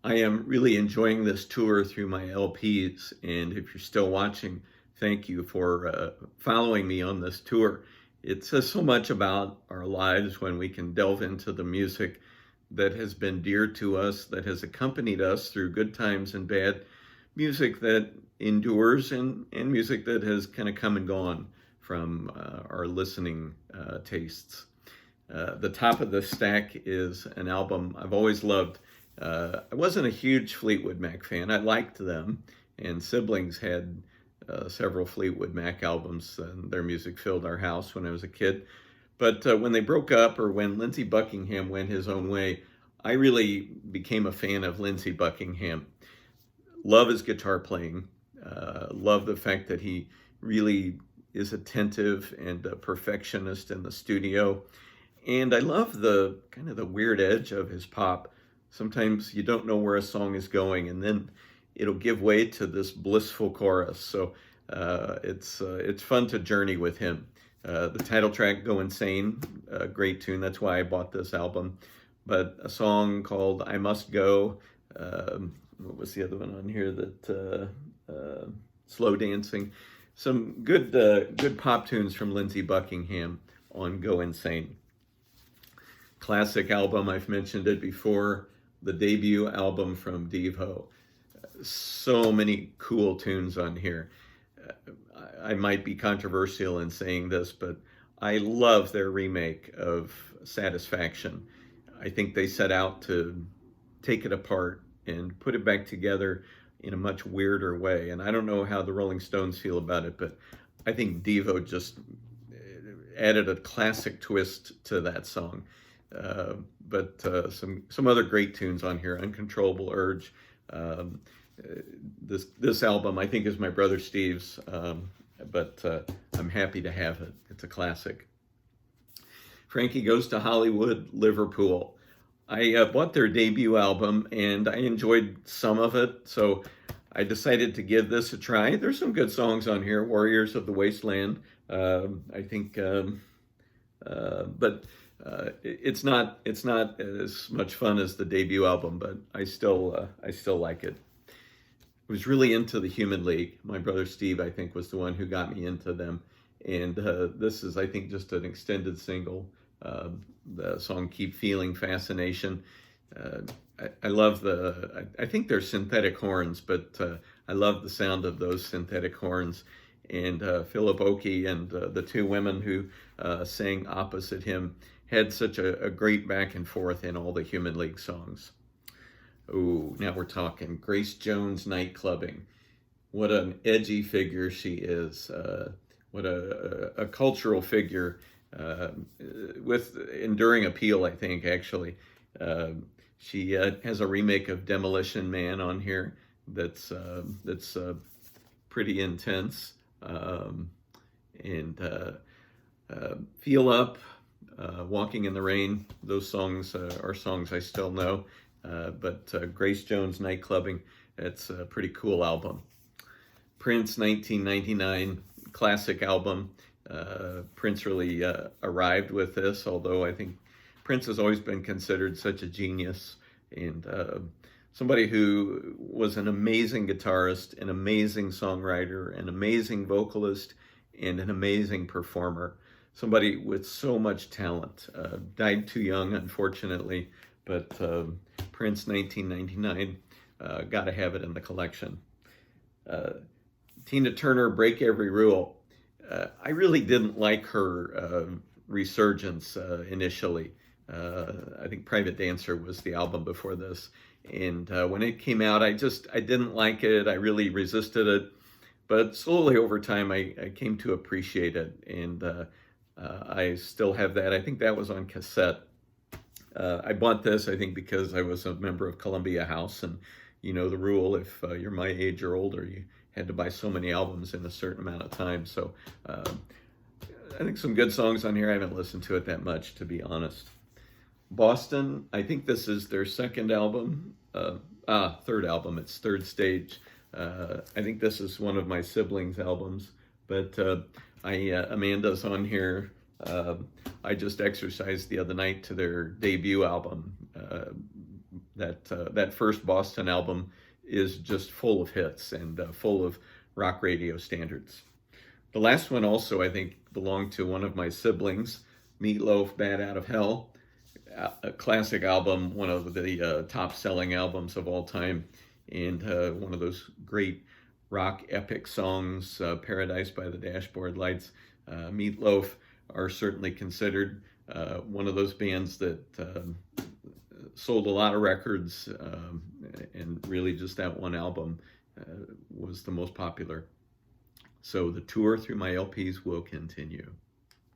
I am really enjoying this tour through my LPs, and if you're still watching, thank you for following me on this tour. It says so much about our lives when we can delve into the music that has been dear to us, that has accompanied us through good times and bad, music that endures, and music that has kind of come and gone from our listening tastes. The top of the stack is an album I've always loved. I wasn't a huge Fleetwood Mac fan. I liked them, and siblings had several Fleetwood Mac albums, and their music filled our house when I was a kid. But when they broke up, or when Lindsey Buckingham went his own way, I really became a fan of Lindsey Buckingham. Love his guitar playing. Love the fact that he really is attentive and a perfectionist in the studio. And I love the kind of the weird edge of his pop. Sometimes you don't know where a song is going, and then it'll give way to this blissful chorus. So it's fun to journey with him. The title track, "Go Insane," a great tune. That's why I bought this album. But a song called "I Must Go." What was the other one on here? "Slow Dancing." Some good pop tunes from Lindsey Buckingham on "Go Insane." Classic album, I've mentioned it before, the debut album from Devo. So many cool tunes on here. I might be controversial in saying this, but I love their remake of Satisfaction. I think they set out to take it apart and put it back together in a much weirder way. And I don't know how the Rolling Stones feel about it, but I think Devo just added a classic twist to that song. But some other great tunes on here. "Uncontrollable Urge." Um, this album I think is my brother Steve's, but I'm happy to have it. It's a classic. "Frankie Goes to Hollywood," Liverpool. I bought their debut album and I enjoyed some of it, so I decided to give this a try. There's some good songs on here. "Warriors of the Wasteland," I think, but it's not as much fun as the debut album, but I still like it. I was really into the Human League. My brother Steve, I think, was the one who got me into them, and this is, I think, just an extended single. The song "Keep Feeling Fascination." Uh, I love I think they're synthetic horns, but I love the sound of those synthetic horns. And Philip Oakey and the two women who sang opposite him had such a great back and forth in all the Human League songs. Oh, now we're talking. Grace Jones, "Night Clubbing." What an edgy figure she is. What a cultural figure uh, with enduring appeal, I think, actually. Uh, she has a remake of "Demolition Man" on here that's pretty intense. Um, and "Feel Up," "Walking in the Rain," those songs are songs I still know. But Grace Jones, "Night Clubbing," it's a pretty cool album. Prince, 1999, classic album. Prince really arrived with this, although I think Prince has always been considered such a genius and somebody who was an amazing guitarist, an amazing songwriter, an amazing vocalist, and an amazing performer. Somebody with so much talent. Died too young, unfortunately, but Prince, 1999, got to have it in the collection. Uh, Tina Turner, "Break Every Rule." I really didn't like her resurgence initially. I think "Private Dancer" was the album before this. And when it came out, I didn't like it. I really resisted it. But slowly over time, I came to appreciate it. And I still have that. I think that was on cassette. I bought this, I think, because I was a member of Columbia House, and you know the rule: if you're my age or older, you had to buy so many albums in a certain amount of time. So I think some good songs on here. I haven't listened to it that much, to be honest. Boston, I think this is their second album. Third album. It's Third Stage. I think this is one of my siblings' albums, but Amanda's on here. I just exercised the other night to their debut album. that first Boston album is just full of hits and full of rock radio standards. The last one also, I think, belonged to one of my siblings, Meatloaf, Bad Out of Hell, a classic album, one of the top-selling albums of all time, and one of those great rock epic songs, Paradise by the Dashboard Lights. Meatloaf are certainly considered one of those bands that sold a lot of records, and really just that one album was the most popular. So the tour through my LPs will continue.